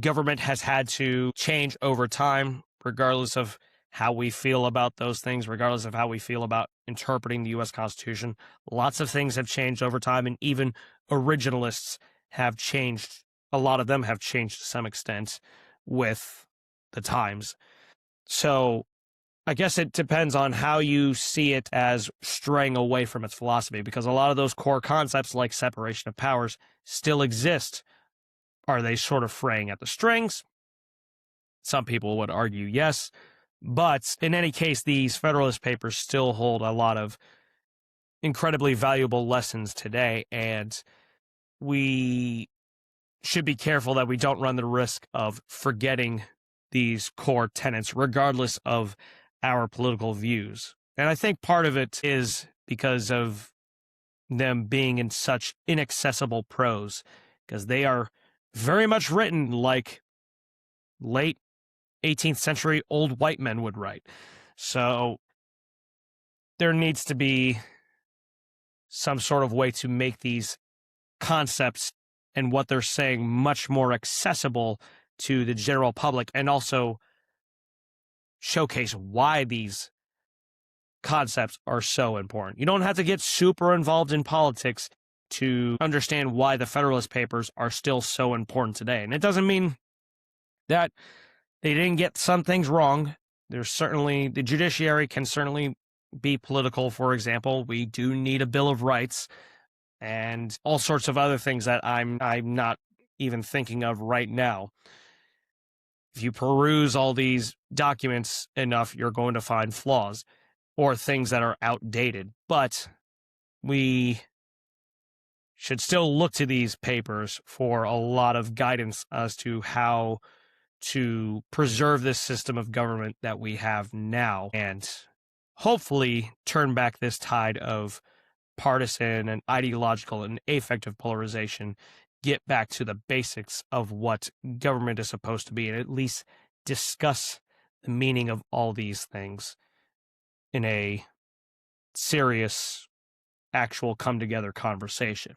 government has had to change over time, regardless of how we feel about those things, regardless of how we feel about interpreting the U.S. Constitution. Lots of things have changed over time, and even originalists have changed. A lot of them have changed to some extent with the times. So I guess it depends on how you see it as straying away from its philosophy, because a lot of those core concepts like separation of powers still exist. Are they sort of fraying at the strings? Some people would argue yes. But in any case, these Federalist Papers still hold a lot of incredibly valuable lessons today, and we should be careful that we don't run the risk of forgetting these core tenets, regardless of our political views. And I think part of it is because of them being in such inaccessible prose, because they are very much written like late 18th century old white men would write. So there needs to be some sort of way to make these concepts and what they're saying much more accessible to the general public, and also showcase why these concepts are so important. You don't have to get super involved in politics to understand why the Federalist Papers are still so important today. And it doesn't mean that they didn't get some things wrong. There's certainly, the judiciary can certainly be political, for example. We do need a Bill of Rights and all sorts of other things that I'm not even thinking of right now. If you peruse all these documents enough, you're going to find flaws or things that are outdated. But we should still look to these papers for a lot of guidance as to how to preserve this system of government that we have now, and hopefully turn back this tide of partisan and ideological and affective polarization, get back to the basics of what government is supposed to be, and at least discuss the meaning of all these things in a serious, actual come together conversation.